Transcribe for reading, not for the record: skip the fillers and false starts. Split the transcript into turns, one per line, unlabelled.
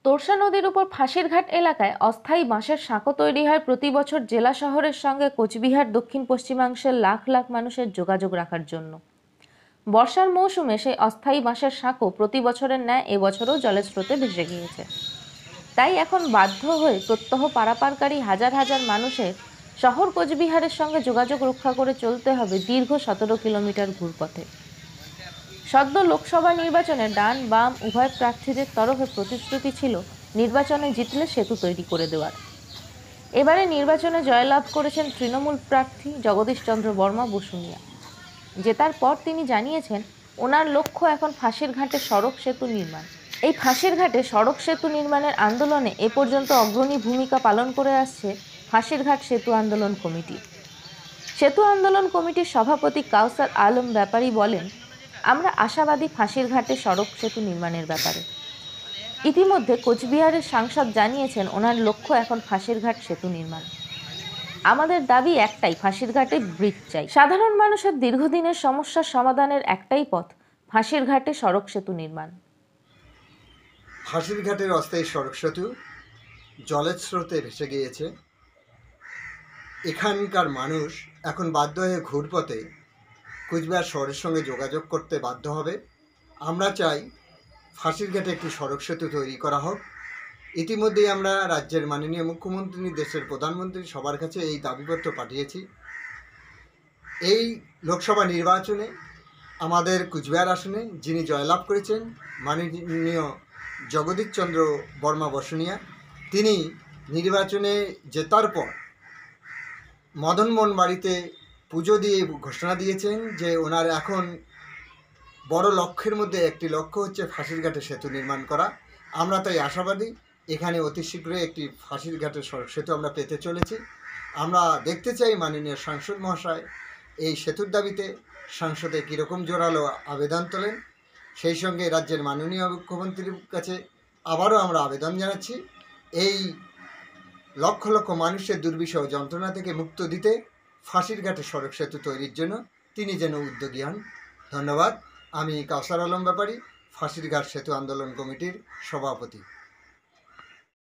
তোরসা নদীর উপর ফাঁসিরঘাট এলাকায় অস্থায়ী বাঁশের সাঁকো তৈরি হয় প্রতি বছর জেলা শহরের সঙ্গে কোচবিহার দক্ষিণ পশ্চিমাংশের লাখ লাখ মানুষের যোগাযোগ রাখার জন্য। বর্ষার মৌসুমে সেই অস্থায়ী বাঁশের সাঁকো প্রতি বছরের ন্যায় এবছরও জলের স্রোতে ভেসে গিয়েছে। তাই এখন বাধ্য হয়ে প্রত্যহ পারাপারকারী হাজার হাজার মানুষের শহর কোচবিহারের সঙ্গে যোগাযোগ রক্ষা করে চলতে হবে দীর্ঘ 17 কিলোমিটার ঘুরপথে। সদ্য লোকসভা নির্বাচনে ডান বাম উভয় প্রার্থীদের তরফে প্রতিশ্রুতি ছিল নির্বাচনে জিতলে সেতু তৈরি করে দেওয়ার। এবারে নির্বাচনে জয়লাভ করেছেন তৃণমূল প্রার্থী জগদীশ চন্দ্র বর্মা বসুনিয়া। জেতার পর তিনি জানিয়েছেন ওনার লক্ষ্য এখন ফাঁসিরঘাটে সড়ক সেতু নির্মাণ। এই ফাঁসিরঘাটে সড়ক সেতু নির্মাণের আন্দোলনে এ পর্যন্ত অগ্রণী ভূমিকা পালন করে আসছে ফাঁসিরঘাট সেতু আন্দোলন কমিটি। সেতু আন্দোলন কমিটির সভাপতি কাউসার আলম ব্যাপারী বলেন, আমরা আশাবাদী ফাঁসিরঘাটে সড়ক সেতু নির্মাণের ব্যাপারে। ইতিমধ্যে কোচবিহারের সাংসদ জানিয়েছেন ওনার লক্ষ্য এখন ফাঁসিরঘাট সেতু নির্মাণ। আমাদের দাবি একটাই, ফাঁসিরঘাটে ব্রিজ চাই। সাধারণ মানুষের দীর্ঘদিনের সমস্যার সমাধানের একটাই পথ, ফাঁসিরঘাটে সড়ক সেতু নির্মাণ।
ফাঁসিরঘাটের অস্থায়ী সড়ক সেতু জলের স্রোতে ভেসে গিয়েছে। এখানকার মানুষ এখন বাধ্য হয়ে ঘুরপথে কোচবিহার শহরের সঙ্গে যোগাযোগ করতে বাধ্য হবে। আমরা চাই ফাঁসিরঘাটে একটি সড়ক সেতু তৈরি করা হোক। ইতিমধ্যেই আমরা রাজ্যের মাননীয় মুখ্যমন্ত্রী, দেশের প্রধানমন্ত্রী সবার কাছে এই দাবিপত্র পাঠিয়েছি। এই লোকসভা নির্বাচনে আমাদের কোচবিহার আসনে যিনি জয়লাভ করেছেন মাননীয় জগদীশ চন্দ্র বর্মা বসুনিয়া, তিনি নির্বাচনে জেতার পর মদনমোহন বাড়িতে পুজো দিয়ে ঘোষণা দিয়েছেন যে ওনার এখন বড় লক্ষ্যের মধ্যে একটি লক্ষ্য হচ্ছে ফাঁসিরঘাটে সেতু নির্মাণ করা। আমরা তাই আশাবাদী এখানে অতি শীঘ্রই একটি ফাঁসিরঘাটের সড়ক সেতু আমরা পেতে চলেছি। আমরা দেখতে চাই মাননীয় সাংসদ মহাশয় এই সেতুর দাবিতে সংসদে কীরকম জোরালো আবেদন তোলেন। সেই সঙ্গে রাজ্যের মাননীয় মুখ্যমন্ত্রীর কাছে আবারও আমরা আবেদন জানাচ্ছি এই লক্ষ লক্ষ মানুষের দুর্বিষহ যন্ত্রণা থেকে মুক্ত দিতে ফাঁসিরঘাটে সড়ক সেতু তৈরির জন্য তিনি যেন উদ্যোগী হন। ধন্যবাদ। আমি কাউসার আলম ব্যাপারী, ফাঁসিরঘাট সেতু আন্দোলন কমিটির সভাপতি।